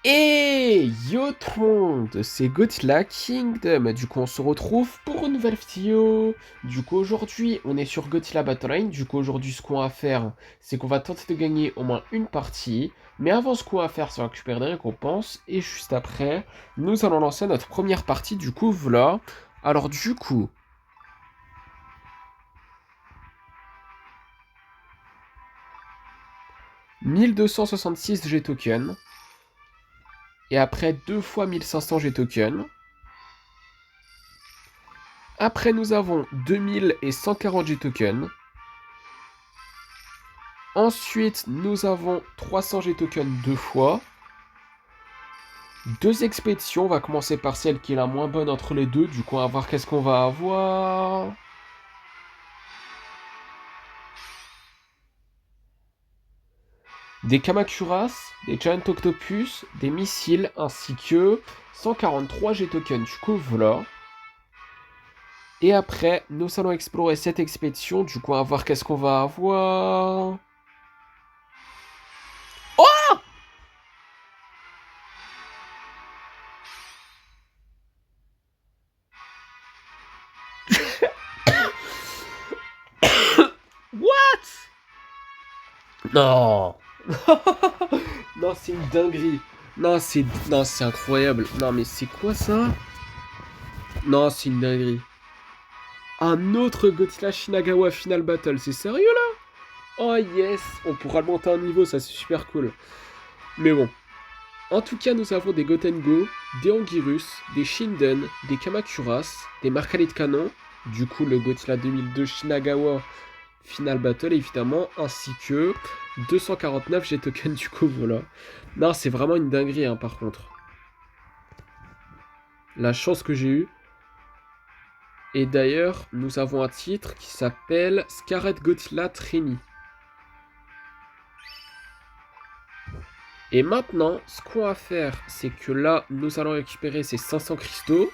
Et yo tout le monde, c'est Godzilla Kingdom. Du coup, on se retrouve pour une nouvelle vidéo. Du coup, aujourd'hui, on est sur Godzilla Battle Line. Du coup, aujourd'hui, ce qu'on va faire, c'est qu'on va tenter de gagner au moins une partie. Mais avant, ce qu'on va faire, c'est récupérer des récompenses. Et juste après, nous allons lancer notre première partie. Du coup, voilà. Alors, du coup, 1266 G tokens. Et après, 2 fois 1500 G tokens. Après, nous avons 2140 G tokens. Ensuite, nous avons 300 G tokens deux fois. Deux expéditions, on va commencer par celle qui est la moins bonne entre les deux. Du coup, on va voir qu'est-ce qu'on va avoir. Des Kamacuras, des Giant Octopus, des missiles, ainsi que 143 G tokens. Du coup, voilà. Et après, nous allons explorer cette expédition. Du coup, on va voir qu'est-ce qu'on va avoir. What? Non. Non, c'est une dinguerie. Non, c'est incroyable. Non, mais c'est quoi ça? Non, c'est une dinguerie. Un autre Godzilla Shinagawa Final Battle, c'est sérieux là? Oh yes, on pourra le monter un niveau, ça c'est super cool. Mais bon. En tout cas, nous avons des Gotengo, des Anguirus, des Shinden, des Kamacuras, des Marcalis de Canon, du coup le Godzilla 2002 Shinagawa Final Battle évidemment, ainsi que 249 G-Token du coup, voilà. Non, c'est vraiment une dinguerie hein, par contre. La chance que j'ai eue. Et d'ailleurs, nous avons un titre qui s'appelle Scarlet Godzilla Tremi. Et maintenant, ce qu'on va faire, c'est que là, nous allons récupérer ces 500 cristaux.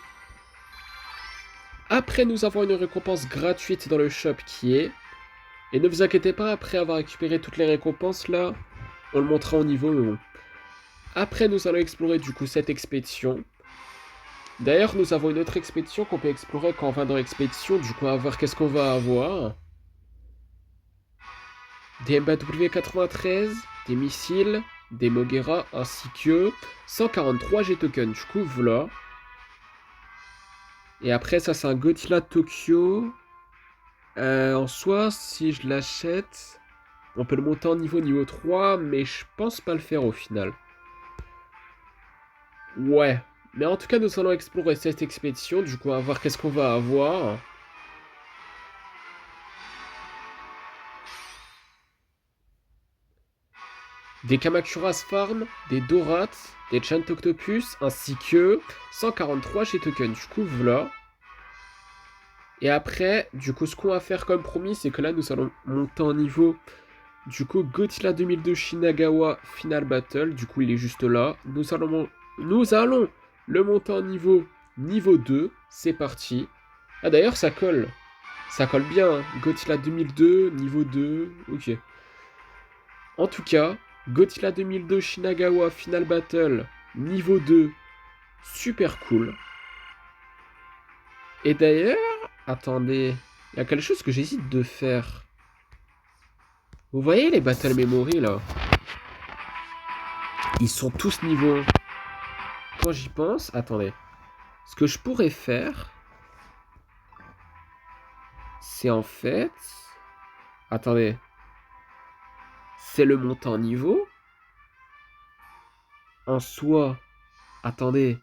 Après, nous avons une récompense gratuite dans le shop qui est... Et ne vous inquiétez pas, après avoir récupéré toutes les récompenses, là, on le montrera au niveau, mais bon. Après, nous allons explorer du coup cette expédition. D'ailleurs, nous avons une autre expédition qu'on peut explorer quand on va dans l'expédition. Du coup, on va voir qu'est-ce qu'on va avoir. Des MBW-93, des missiles, des Mogera, ainsi que 143 G-Tokens. Du coup, voilà. Et après, ça, c'est un Godzilla Tokyo. En soi, si je l'achète, on peut le monter en niveau 3, mais je pense pas le faire au final. Ouais. Mais en tout cas, nous allons explorer cette expédition. Du coup, on va voir qu'est-ce qu'on va avoir. Des Kamacuras Farm, des Dorats, des Chant Octopus, ainsi que 143 chez Token. Du coup, voilà. Et après, du coup, ce qu'on va faire comme promis, c'est que là, nous allons monter en niveau. Du coup, Godzilla 2002 Shinagawa Final Battle. Du coup, il est juste là. Nous allons le monter en niveau 2. C'est parti. Ah, d'ailleurs, ça colle. Ça colle bien. Hein. Godzilla 2002, niveau 2. Ok. En tout cas, Godzilla 2002 Shinagawa Final Battle, niveau 2. Super cool. Et d'ailleurs, attendez, il y a quelque chose que j'hésite de faire. Vous voyez les Battle Memory là? Ils sont tous niveau 1. Quand j'y pense, attendez. Ce que je pourrais faire, c'est en fait... Attendez. C'est le montant niveau. En soi... Attendez.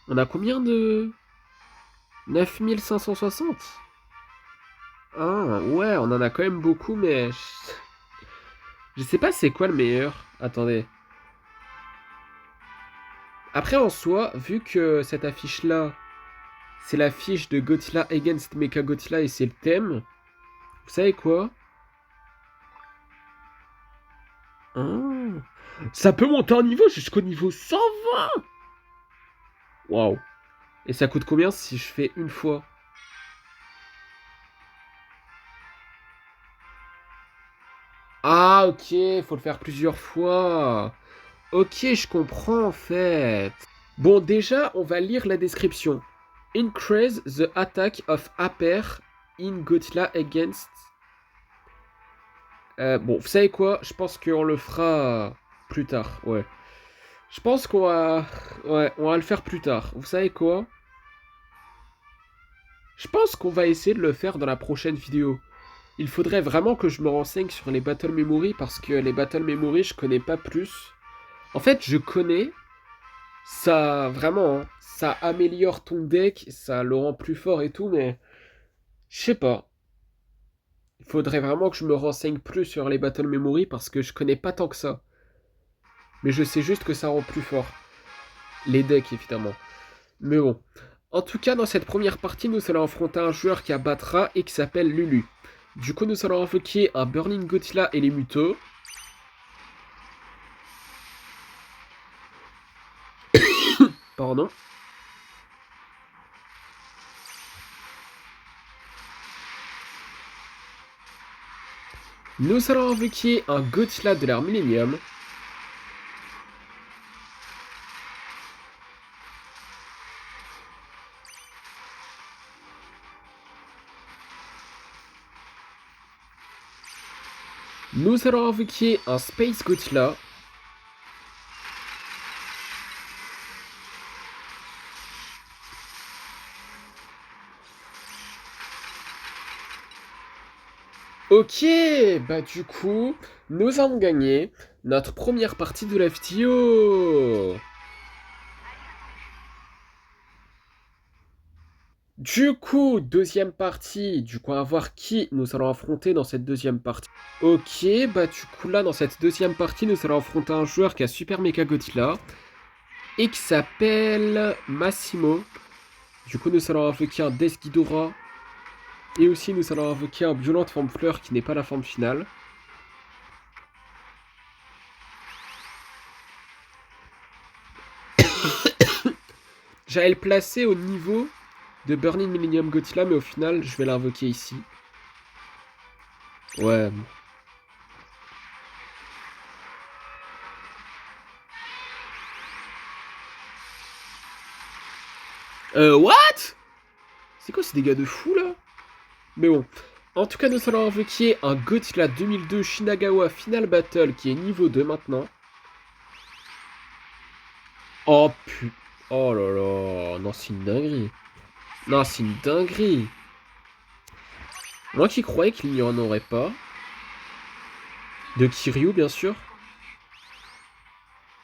On a combien de... 9560? Ah, ouais, on en a quand même beaucoup, mais... Je sais pas c'est quoi le meilleur. Attendez. Après, en soi, vu que cette affiche-là, c'est l'affiche de Godzilla Against Mechagodzilla et c'est le thème, vous savez quoi? Ah, ça peut monter en niveau jusqu'au niveau 120. Waouh. Et ça coûte combien si je fais une fois? Ah, ok, faut le faire plusieurs fois. Ok, je comprends en fait. Bon, déjà, on va lire la description. Increase the attack of Aper in Godzilla against... bon, vous savez quoi? Je pense qu'on le fera plus tard, ouais. Je pense qu'on va... Ouais, on va le faire plus tard. Vous savez quoi? Je pense qu'on va essayer de le faire dans la prochaine vidéo. Il faudrait vraiment que je me renseigne sur les Battle Memory parce que les Battle Memory, je connais pas plus. En fait, je connais. Ça, vraiment, hein, ça améliore ton deck, ça le rend plus fort et tout, mais... Je sais pas. Il faudrait vraiment que je me renseigne plus sur les Battle Memory parce que je connais pas tant que ça. Mais je sais juste que ça rend plus fort. Les decks, évidemment. Mais bon. En tout cas, dans cette première partie, nous allons affronter un joueur qui abattra et qui s'appelle Lulu. Du coup, nous allons invoquer un Burning Godzilla et les Mutos. Pardon. Nous allons invoquer un Godzilla de l'ère Millennium. Nous allons invoquer un Space Godzilla. Ok, bah du coup, nous avons gagné notre première partie de la vidéo. Du coup, deuxième partie, du coup, on va voir qui nous allons affronter dans cette deuxième partie. Ok, bah du coup là, dans cette deuxième partie, nous allons affronter un joueur qui a Super Mecha Godzilla et qui s'appelle Massimo. Du coup, nous allons invoquer un Death Ghidorah et aussi nous allons invoquer un Violente Forme Fleur qui n'est pas la forme finale. J'allais le placer au niveau de Burning Millennium Godzilla, mais au final, je vais l'invoquer ici. Ouais. What? C'est quoi ces dégâts de fou, là? Mais bon. En tout cas, nous allons invoquer un Godzilla 2002 Shinagawa Final Battle qui est niveau 2 maintenant. Oh putain. Oh là là. Non, c'est une dinguerie. Non, c'est une dinguerie. Moi qui croyais qu'il n'y en aurait pas. De Kiryu, bien sûr.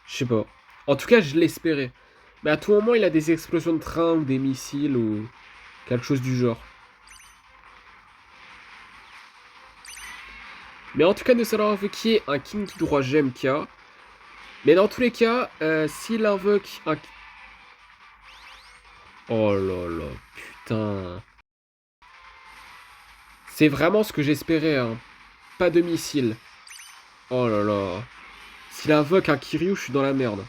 Je sais pas. En tout cas, je l'espérais. Mais à tout moment, il a des explosions de train ou des missiles ou quelque chose du genre. Mais en tout cas, nous allons invoquer un King Ghidorah GMK. Mais dans tous les cas, s'il invoque un... Oh là là, putain. C'est vraiment ce que j'espérais, hein. Pas de missile. Oh là là. S'il invoque un Kiryu, je suis dans la merde.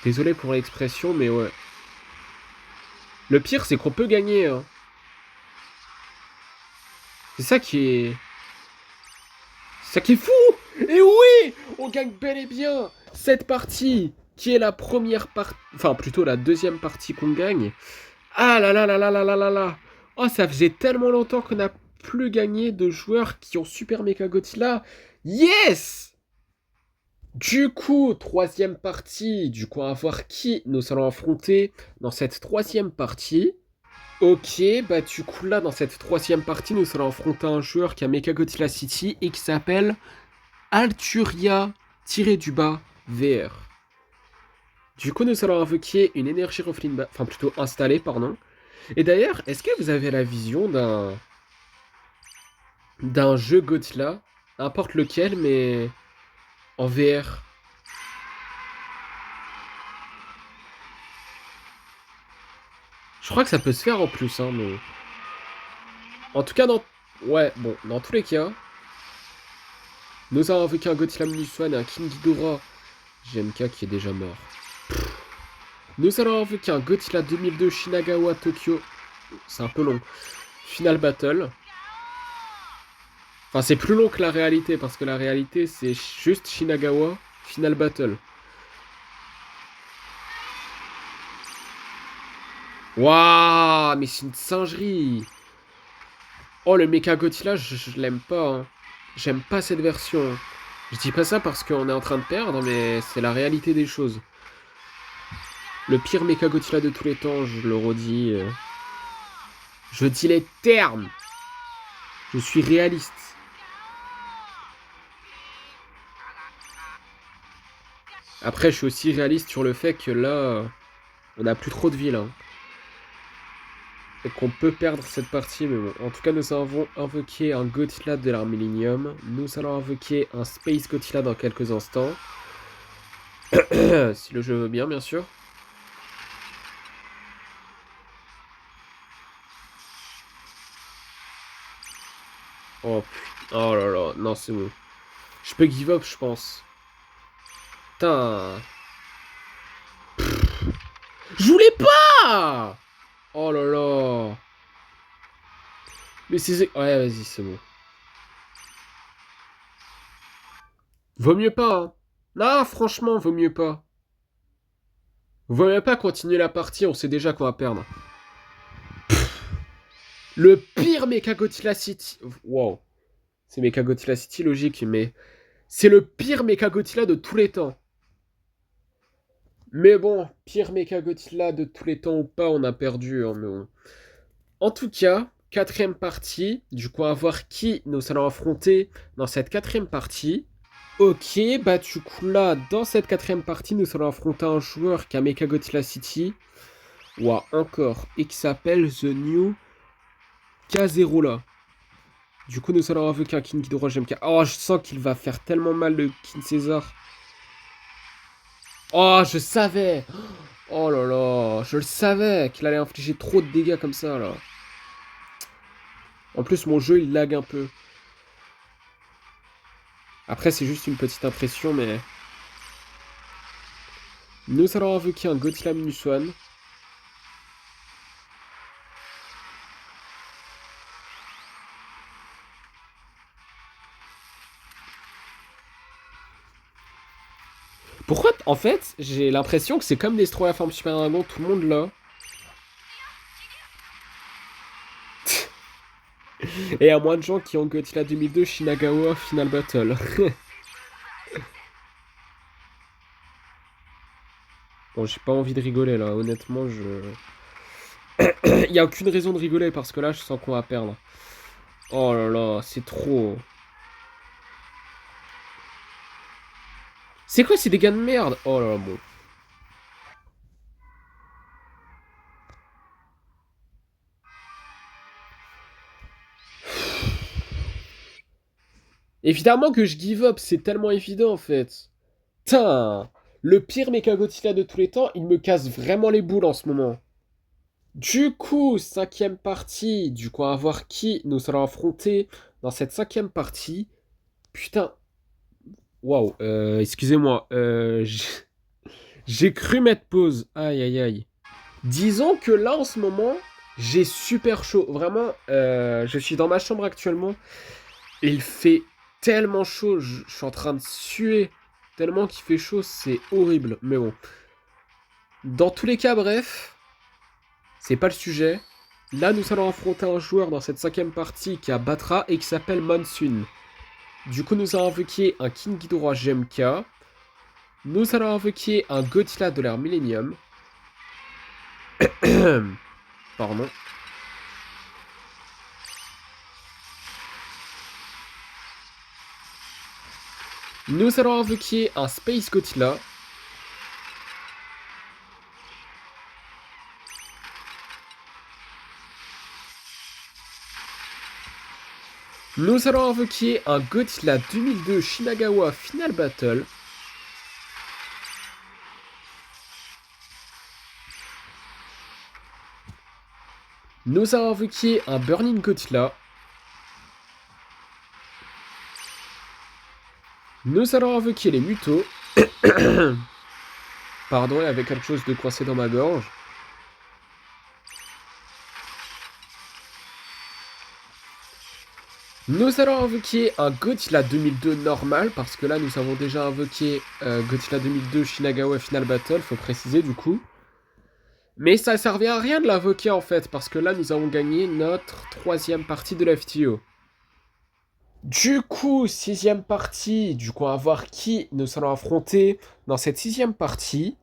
Désolé pour l'expression, mais ouais. Le pire, c'est qu'on peut gagner, hein. C'est ça qui est... C'est ça qui est fou. Et oui, on gagne bel et bien cette partie, qui est la première partie... Enfin, plutôt la deuxième partie qu'on gagne. Ah là là là là là là là là. Oh, ça faisait tellement longtemps qu'on n'a plus gagné de joueurs qui ont Super Mecha Godzilla. Yes! Du coup, troisième partie. Du coup, on va voir qui nous allons affronter dans cette troisième partie. Ok, bah du coup là, dans cette troisième partie, nous allons affronter un joueur qui a Mecha Godzilla City et qui s'appelle Alturia-du-bas VR. Du coup, nous allons invoquer une énergie Refline... Enfin, plutôt installée, pardon. Et d'ailleurs, est-ce que vous avez la vision d'un jeu Godzilla, n'importe lequel, mais en VR? Je crois que ça peut se faire en plus, hein, mais... En tout cas, dans... Ouais, bon, dans tous les cas, nous avons invoqué un Godzilla Minus One et un King Ghidorah GMK qui est déjà mort. Nous allons invoquer un Godzilla 2002 Shinagawa Tokyo. C'est un peu long. Final Battle. Enfin, c'est plus long que la réalité, parce que la réalité, c'est juste Shinagawa Final Battle. Waouh, mais c'est une singerie. Oh, le Mecha Godzilla, je l'aime pas. Hein. J'aime pas cette version. Je dis pas ça parce qu'on est en train de perdre, mais c'est la réalité des choses. Le pire Mecha Godzilla de tous les temps, je le redis. Je dis les termes. Je suis réaliste. Après, je suis aussi réaliste sur le fait que là, on n'a plus trop de villes. Hein. Et qu'on peut perdre cette partie, mais bon. En tout cas, nous avons invoqué un Godzilla de l'ère Millennium. Nous allons invoquer un Space Godzilla dans quelques instants. Si le jeu veut bien sûr. Oh putain, oh là là, non c'est bon. Je peux give up, je pense. Putain. Je voulais pas. Oh là là. Mais c'est... Ouais, vas-y, c'est bon. Vaut mieux pas, hein. Non, franchement, vaut mieux pas. Vaut mieux pas continuer la partie, on sait déjà qu'on va perdre. Le pire Mechagodzilla City... Wow. C'est Mechagodzilla City, logique, mais... C'est le pire Mechagodzilla de tous les temps. Mais bon, pire Mechagodzilla de tous les temps ou pas, on a perdu. Hein, mais bon. En tout cas, quatrième partie. Du coup, à voir qui nous allons affronter dans cette quatrième partie. Ok, bah du coup là, dans cette quatrième partie, nous allons affronter un joueur qui a Mechagodzilla City. Ouah, encore. Et qui s'appelle The New K0 là. Du coup, nous allons invoquer un King Ghidorah GMK. Oh, je sens qu'il va faire tellement mal le King César. Oh, je savais. Oh là là, je le savais qu'il allait infliger trop de dégâts comme ça là. En plus, mon jeu il lag un peu. Après, c'est juste une petite impression, mais... Nous allons invoquer un Godzilla Minus One. Pourquoi, en fait, j'ai l'impression que c'est comme Destroy la forme Super Dragon, tout le monde là. Et il y a moins de gens qui ont Godzilla 2002 Shinagawa Final Battle. Bon, j'ai pas envie de rigoler là, honnêtement, je... Il y a aucune raison de rigoler parce que là, je sens qu'on va perdre. Oh là là, c'est trop... C'est quoi ces dégâts de merde? Oh là là, bon. Évidemment que je give up, c'est tellement évident en fait. Putain, le pire Mechagodzilla de tous les temps, il me casse vraiment les boules en ce moment. Du coup, cinquième partie. Du coup, à voir qui nous allons affronter dans cette cinquième partie. Putain. Waouh, excusez-moi. J'ai cru mettre pause. Aïe, aïe, aïe. Disons que là, en ce moment, j'ai super chaud. Vraiment, je suis dans ma chambre actuellement. Et il fait tellement chaud. Je suis en train de suer. Tellement qu'il fait chaud, c'est horrible. Mais bon. Dans tous les cas, bref. C'est pas le sujet. Là, nous allons affronter un joueur dans cette cinquième partie qui a Batra et qui s'appelle Monsoon. Du coup, nous allons invoquer un King Ghidorah GMK. Nous allons invoquer un Godzilla de l'ère Millennium. Pardon. Nous allons invoquer un Space Godzilla. Nous allons invoquer un Godzilla 2002 Shinagawa Final Battle. Nous allons invoquer un Burning Godzilla. Nous allons invoquer les Mutos. Pardon, il y avait quelque chose de coincé dans ma gorge. Nous allons invoquer un Godzilla 2002 normal, parce que là, nous avons déjà invoqué Godzilla 2002 Shinagawa Final Battle, faut préciser du coup. Mais ça servait à rien de l'invoquer en fait, parce que là nous avons gagné notre troisième partie de la FTO. Du coup, sixième partie, du coup on va voir qui nous allons affronter dans cette sixième partie.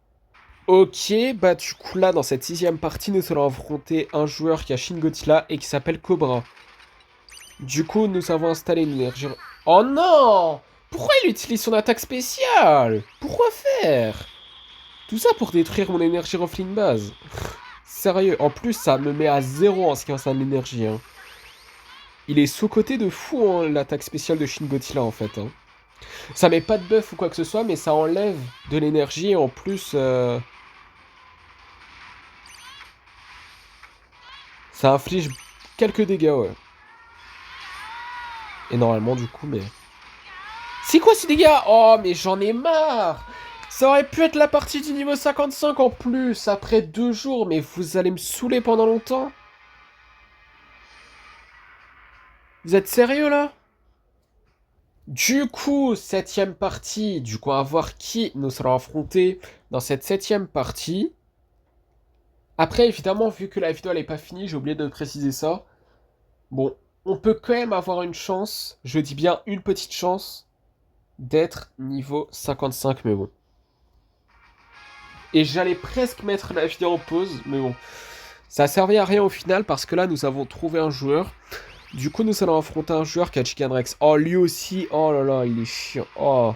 Ok, bah du coup là dans cette sixième partie nous allons affronter un joueur qui a Shin Godzilla et qui s'appelle Cobra. Du coup nous avons installé une énergie... Oh non! Pourquoi il utilise son attaque spéciale? Pourquoi faire? Tout ça pour détruire mon énergie Rofling base. Sérieux, en plus ça me met à zéro en ce qui concerne l'énergie. Hein. Il est sous-coté de fou hein, l'attaque spéciale de Shin Godzilla en fait. Hein. Ça met pas de buff ou quoi que ce soit, mais ça enlève de l'énergie et en plus ça inflige quelques dégâts, ouais. Et normalement du coup, mais... C'est quoi ces dégâts? Oh mais j'en ai marre! Ça aurait pu être la partie du niveau 55 en plus, après 2 jours, mais vous allez me saouler pendant longtemps? Vous êtes sérieux là? Du coup, septième partie, du coup, on va voir qui nous sera affronté dans cette septième partie. Après, évidemment, vu que la vidéo elle est pas finie, j'ai oublié de préciser ça. Bon, on peut quand même avoir une chance, je dis bien une petite chance, d'être niveau 55, mais bon. Et j'allais presque mettre la vidéo en pause, mais bon. Ça a servi à rien au final parce que là, nous avons trouvé un joueur. Du coup, nous allons affronter un joueur qui a Chicken Rex. Oh, lui aussi, oh là là, il est chiant. Oh.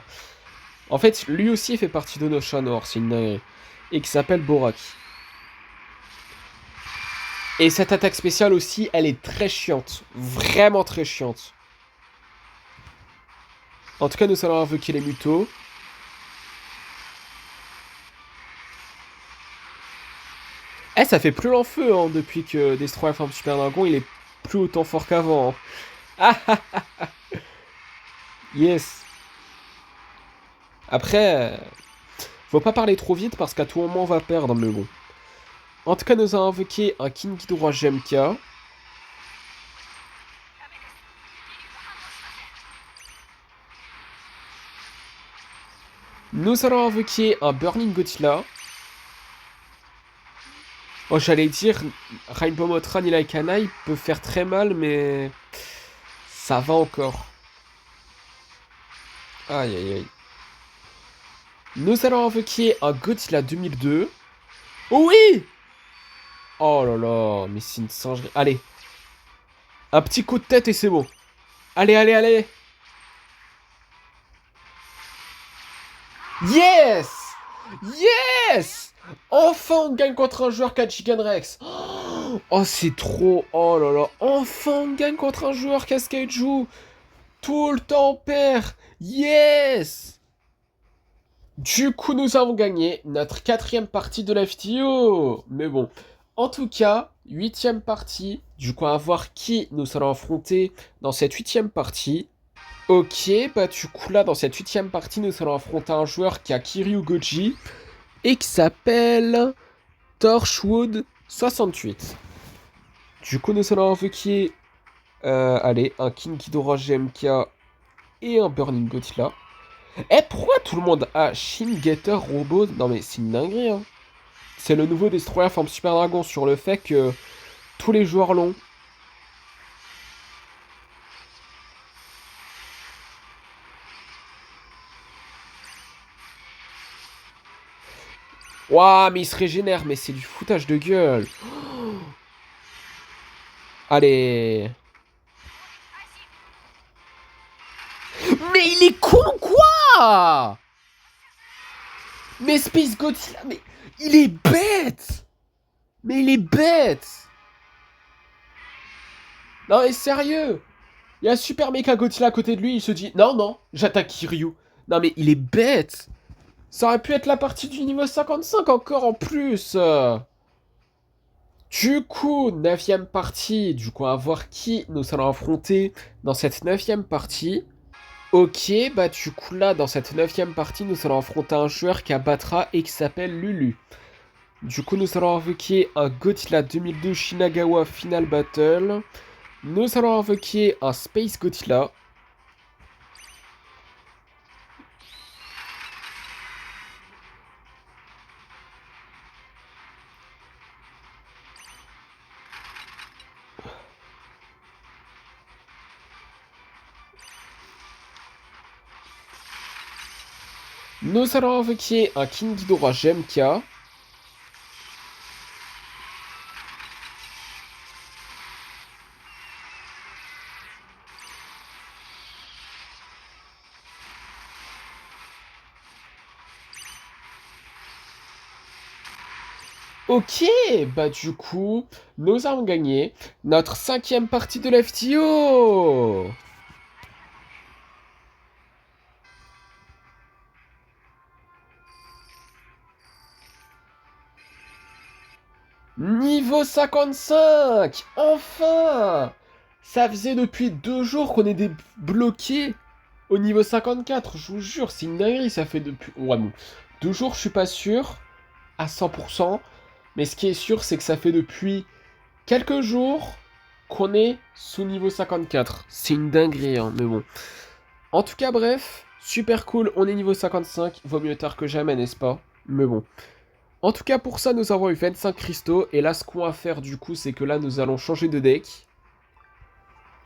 En fait, lui aussi fait partie de nos chats noirs, c'est une dinguerie. Et qui s'appelle Borak. Et cette attaque spéciale aussi, elle est très chiante. Vraiment très chiante. En tout cas, nous allons invoquer les mutos. Eh, ça fait plus l'enfeu, hein, depuis que Destroy forme Super Dragon, il est plus autant fort qu'avant. Hein. Ah, yes. Après, faut pas parler trop vite parce qu'à tout moment on va perdre, mais bon. En tout cas, nous avons invoqué un King Ghidorah GMK. Nous allons invoquer un Burning Godzilla. Oh, j'allais dire, Rainbow Mothra Nilai Kana, il peut faire très mal, mais ça va encore. Aïe aïe aïe. Nous allons invoquer un Godzilla 2002. Oh oui! Oh là là, mais c'est une singerie. Allez, un petit coup de tête et c'est bon. Allez, allez, allez. Yes! Yes! Enfin, on gagne contre un joueur qui a Chicken Rex. Oh, c'est trop. Oh là là. Enfin, on gagne contre un joueur qui a Skyju. Tout le temps, on perd. Yes! Du coup, nous avons gagné notre quatrième partie de la FTO. Mais bon, en tout cas, huitième partie. Du coup, à voir qui nous allons affronter dans cette huitième partie. Ok, bah du coup là, dans cette huitième partie, nous allons affronter un joueur qui a Kiryu Goji et qui s'appelle Torchwood 68. Du coup, nous allons invoquer, allez, un King Ghidorah GMK et un Burning Godzilla. Eh, pourquoi tout le monde a Shin Getter Robot? Non mais c'est une dinguerie, hein. C'est le nouveau Destroyer forme Super Dragon sur le fait que tous les joueurs l'ont. Ouah, mais il se régénère, mais c'est du foutage de gueule. Allez. Mais il est con quoi? Mais Space Godzilla, mais il est bête. Mais il est bête. Non mais sérieux. Il y a Super Mecha Godzilla à côté de lui, il se dit non non, j'attaque Kiryu. Non mais il est bête. Ça aurait pu être la partie du niveau 55 encore en plus. Du coup, neuvième partie. Du coup, à voir qui nous allons affronter dans cette neuvième partie. Ok, bah du coup là, dans cette neuvième partie, nous allons affronter un joueur qui abattra et qui s'appelle Lulu. Du coup, nous allons invoquer un Godzilla 2002 Shinagawa Final Battle. Nous allons invoquer un Space Godzilla. Nous allons invoquer un King Ghidorah GMK. Ok, bah du coup, nous avons gagné notre 5e partie de l'FTO. Niveau 55! Enfin! Ça faisait depuis 2 jours qu'on est bloqué au niveau 54, je vous jure, c'est une dinguerie, ça fait depuis... Ouais bon, 2 jours je suis pas sûr, à 100%, mais ce qui est sûr c'est que ça fait depuis quelques jours qu'on est sous niveau 54. C'est une dinguerie, hein, mais bon. En tout cas, bref, super cool, on est niveau 55, vaut mieux tard que jamais, n'est-ce pas? Mais bon. En tout cas, pour ça, nous avons eu 25 cristaux, et là, ce qu'on va faire, du coup, c'est que là, nous allons changer de deck.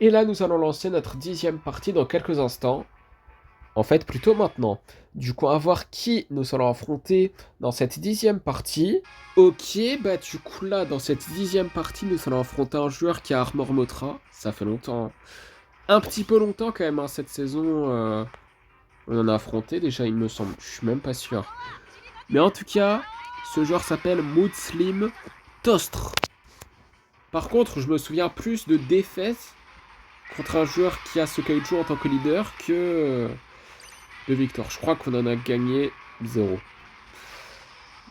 Et là, nous allons lancer notre 10e partie dans quelques instants. En fait, plutôt maintenant. Du coup, on va voir qui nous allons affronter dans cette 10e partie. Ok, bah du coup, là, dans cette 10e partie, nous allons affronter un joueur qui a Armor Motra. Ça fait longtemps. Un petit peu longtemps, quand même, hein, cette saison. On en a affronté, déjà, il me semble. Je suis même pas sûr. Mais en tout cas, ce joueur s'appelle Muslim Tostre. Par contre, je me souviens plus de défaites contre un joueur qui a ce kaiju en tant que leader que de victoire. Je crois qu'on en a gagné 0.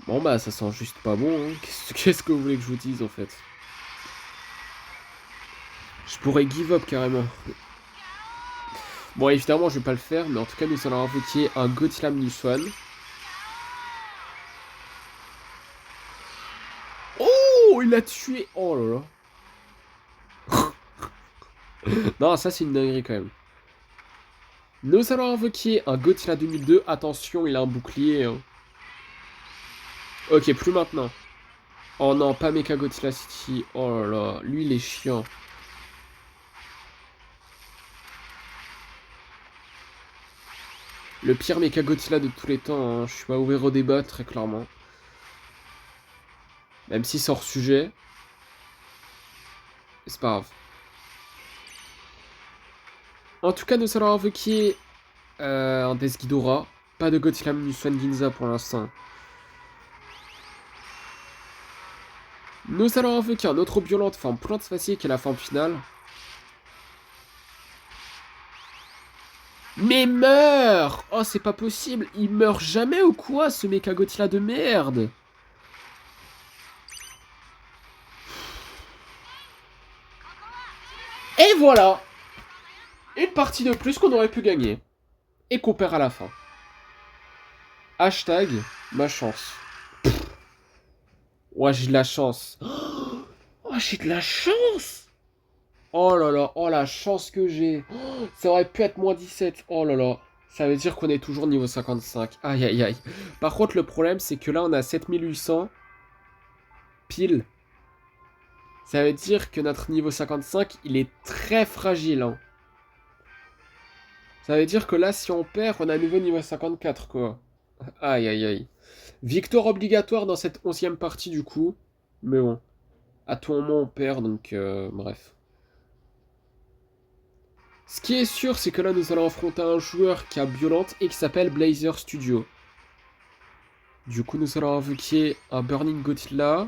Bon bah ça sent juste pas bon, hein. Qu'est-ce que vous voulez que je vous dise en fait? Je pourrais give up carrément. Bon évidemment je vais pas le faire, mais en tout cas nous allons invoquer un Godzilla Minus One. Oh, il l'a tué. Oh là là. Non, ça c'est une dinguerie quand même. Nous allons invoquer un Godzilla 2002. Attention, il a un bouclier, hein. Ok, plus maintenant. Oh non, pas Mecha Godzilla City. Oh là là, lui il est chiant. Le pire Mecha Godzilla de tous les temps, hein. Je suis pas ouvert au débat, très clairement. Même si c'est hors sujet. C'est pas grave. En tout cas, nous allons invoquer un Death Ghidorah. Pas de Godzilla Minus One Ginza pour l'instant. Nous allons invoquer un autre violente forme plante facile qui est la forme finale. Mais meurt! Oh, c'est pas possible! Il meurt jamais ou quoi, ce Mecha Godzilla de merde? Et voilà! Une partie de plus qu'on aurait pu gagner. Et qu'on perd à la fin. Hashtag ma chance. Ouais, j'ai de la chance. Oh, j'ai de la chance! Oh là là, oh la chance que j'ai. Oh, ça aurait pu être moins 17. Oh là là. Ça veut dire qu'on est toujours niveau 55. Aïe aïe aïe. Par contre, le problème, c'est que là, on a 7800 pile. Ça veut dire que notre niveau 55, il est très fragile, hein. Ça veut dire que là, si on perd, on a à nouveau niveau 54, quoi. Aïe aïe aïe. Victoire obligatoire dans cette 11e partie, du coup. Mais bon. À tout moment, on perd, donc bref. Ce qui est sûr, c'est que là, nous allons affronter un joueur qui a Violente et qui s'appelle Blazer Studio. Du coup, nous allons invoquer un Burning Godzilla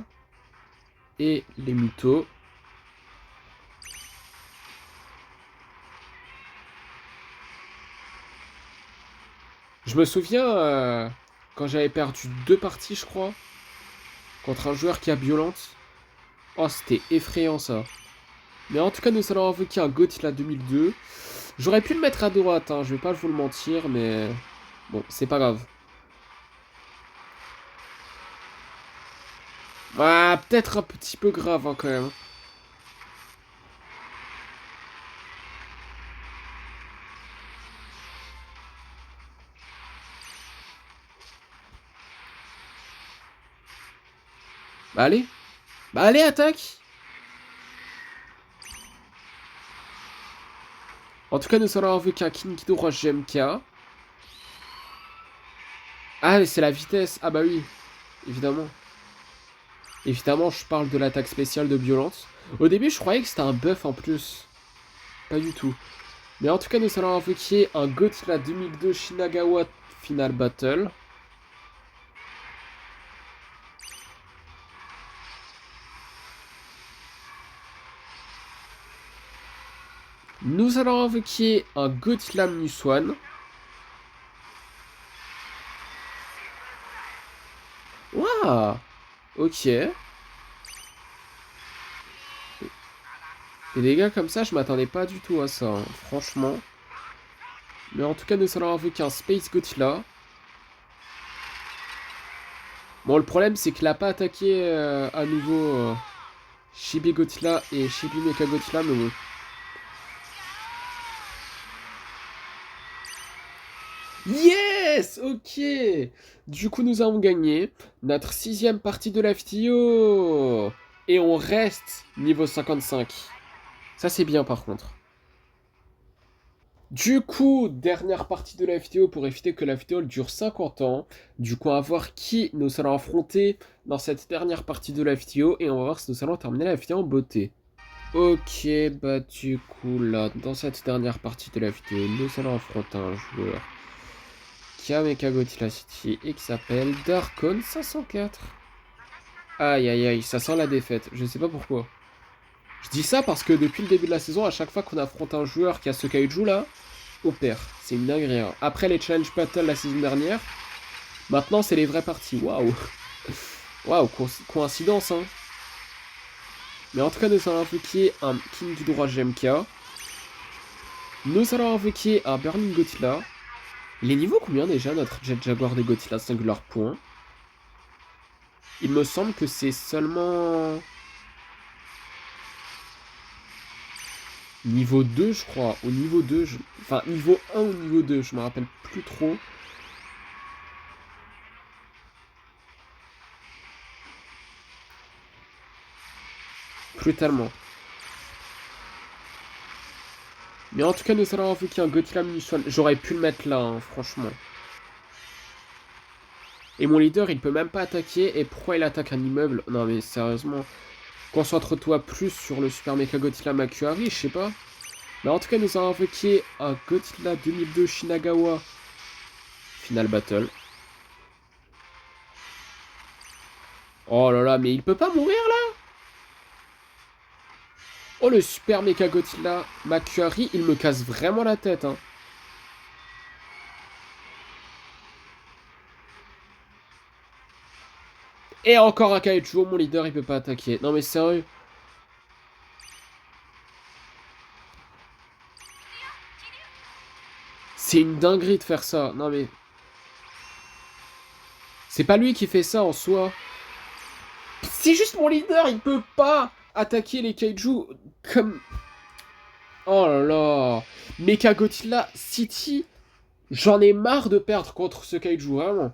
et les Mutos. Je me souviens, quand j'avais perdu 2 parties, je crois, contre un joueur qui a Violente. Oh, c'était effrayant, ça. Mais en tout cas, nous allons invoquer un Godzilla 2002. J'aurais pu le mettre à droite, hein, je vais pas vous le mentir, mais... Bon, c'est pas grave. Ah, peut-être un petit peu grave, hein, quand même. Bah allez. Bah allez, attaque. En tout cas, nous allons invoquer un King Ghidorah GMK. Ah, mais c'est la vitesse. Ah bah oui, évidemment. Évidemment, je parle de l'attaque spéciale de violence. Au début, je croyais que c'était un buff en plus. Pas du tout. Mais en tout cas, nous allons invoquer un Godzilla 2002 Shinagawa Final Battle. Nous allons invoquer un Godzilla Minus One. Waouh! Ok. Et des gars comme ça, je m'attendais pas du tout à ça, hein, franchement. Mais en tout cas, nous allons invoquer un Space Godzilla. Bon, le problème, c'est qu'il n'a pas attaqué à nouveau Chibi Godzilla et Chibi Mecha Godzilla, mais bon. Yes! Ok! Du coup, nous avons gagné notre 6ème partie de la vidéo. Et on reste niveau 55. Ça, c'est bien, par contre. Du coup, dernière partie de la vidéo pour éviter que la vidéo dure 50 ans. Du coup, on va voir qui nous allons affronter dans cette dernière partie de la vidéo. Et on va voir si nous allons terminer la vidéo en beauté. Ok, bah du coup, là, dans cette dernière partie de la vidéo, nous allons affronter un joueur qui a Mecha Godzilla City et qui s'appelle Darkon 504. Aïe aïe aïe, ça sent la défaite, je sais pas pourquoi. Je dis ça parce que depuis le début de la saison, à chaque fois qu'on affronte un joueur qui a ce kaiju là, on perd. C'est une dinguerie. Hein. Après les challenge battles la saison dernière, maintenant c'est les vraies parties. Waouh. Waouh, coïncidence hein. Mais en tout cas, nous allons invoquer un King Ghidorah GMK. Nous allons invoquer un Burning Godzilla. Il est niveau combien déjà notre Jet Jaguar des Godzilla Singular Point? Il me semble que c'est seulement... Niveau 2 je crois. Au niveau 2, enfin niveau 1 ou niveau 2, je me rappelle plus trop. Plus tellement. Mais en tout cas, nous allons invoquer un Godzilla Minus One. J'aurais pu le mettre là, hein, franchement. Et mon leader, il peut même pas attaquer. Et pourquoi il attaque un immeuble? Non mais sérieusement. Concentre-toi plus sur le Super Mecha Godzilla Makuhari, je sais pas. Mais en tout cas, nous allons invoquer un Godzilla 2002 Shinagawa Final Battle. Oh là là, mais il peut pas mourir là? Oh, le Super Mecha Godzilla Makuhari, il me casse vraiment la tête, hein. Et encore un kaiju, mon leader, il peut pas attaquer. Non mais sérieux. C'est une dinguerie de faire ça. Non mais... C'est pas lui qui fait ça en soi. C'est juste mon leader, il peut pas attaquer les kaiju comme... Oh là là. Mecha Godzilla City, j'en ai marre de perdre contre ce kaiju, vraiment.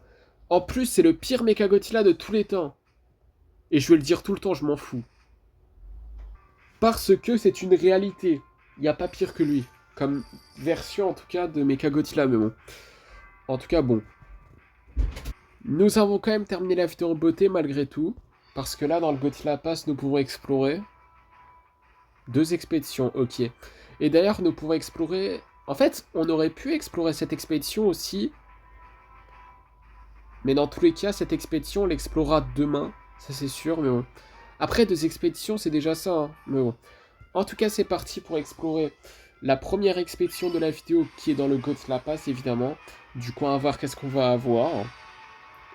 En plus, c'est le pire Mecha Godzilla de tous les temps. Et je vais le dire tout le temps, je m'en fous. Parce que c'est une réalité. Il n'y a pas pire que lui. Comme version, en tout cas, de Mecha Godzilla, mais bon. En tout cas, bon. Nous avons quand même terminé la vidéo en beauté, malgré tout. Parce que là, dans le Godzilla Pass, nous pouvons explorer 2 expéditions, ok. Et d'ailleurs, nous pouvons explorer... En fait, on aurait pu explorer cette expédition aussi. Mais dans tous les cas, cette expédition, on l'explorera demain. Ça, c'est sûr, mais bon. Après, 2 expéditions, c'est déjà ça, hein. Mais bon. En tout cas, c'est parti pour explorer la première expédition de la vidéo qui est dans le Godzilla Pass, évidemment. Du coup, on va voir qu'est-ce qu'on va avoir.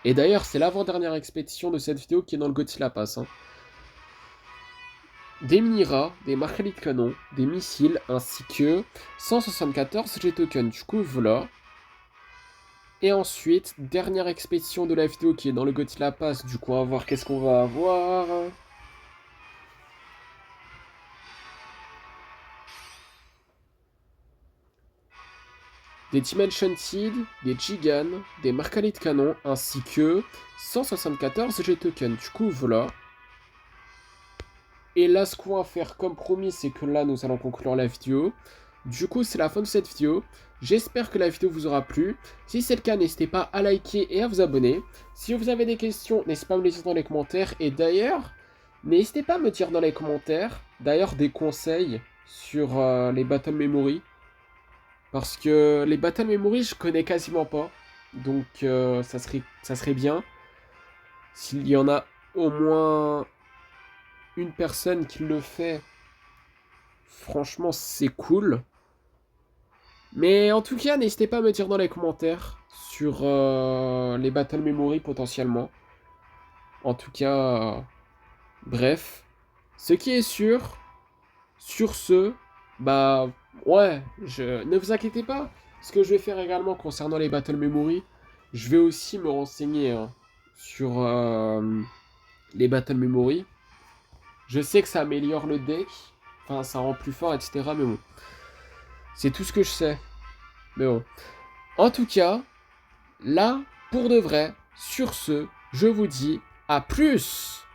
Et d'ailleurs, c'est l'avant-dernière expédition de cette vidéo qui est dans le Godzilla Pass. Hein. Des mini-rats, des marquelis de canon, des missiles, ainsi que 174 G-tokens. Du coup, voilà. Et ensuite, dernière expédition de la vidéo qui est dans le Godzilla Pass. Du coup, on va voir qu'est-ce qu'on va avoir. Des Dimension Seed, des Gigan, des marquelis de canon, ainsi que 174 G-tokens. Du coup, voilà. Et là, ce qu'on va faire comme promis, c'est que là, nous allons conclure la vidéo. Du coup, c'est la fin de cette vidéo. J'espère que la vidéo vous aura plu. Si c'est le cas, n'hésitez pas à liker et à vous abonner. Si vous avez des questions, n'hésitez pas à me les dire dans les commentaires. Et d'ailleurs, n'hésitez pas à me dire dans les commentaires, d'ailleurs, des conseils sur les Battle Memory. Parce que les Battle Memory, je connais quasiment pas. Donc, ça serait bien. S'il y en a au moins une personne qui le fait, franchement, c'est cool. Mais en tout cas, n'hésitez pas à me dire dans les commentaires sur les Battle Memory potentiellement. En tout cas, bref. Ce qui est sûr, sur ce, bah ouais, ne vous inquiétez pas. Ce que je vais faire également concernant les Battle Memory, je vais aussi me renseigner sur les Battle Memory. Je sais que ça améliore le deck, enfin ça rend plus fort, etc. Mais bon, c'est tout ce que je sais. Mais bon. En tout cas, là, pour de vrai, sur ce, je vous dis à plus!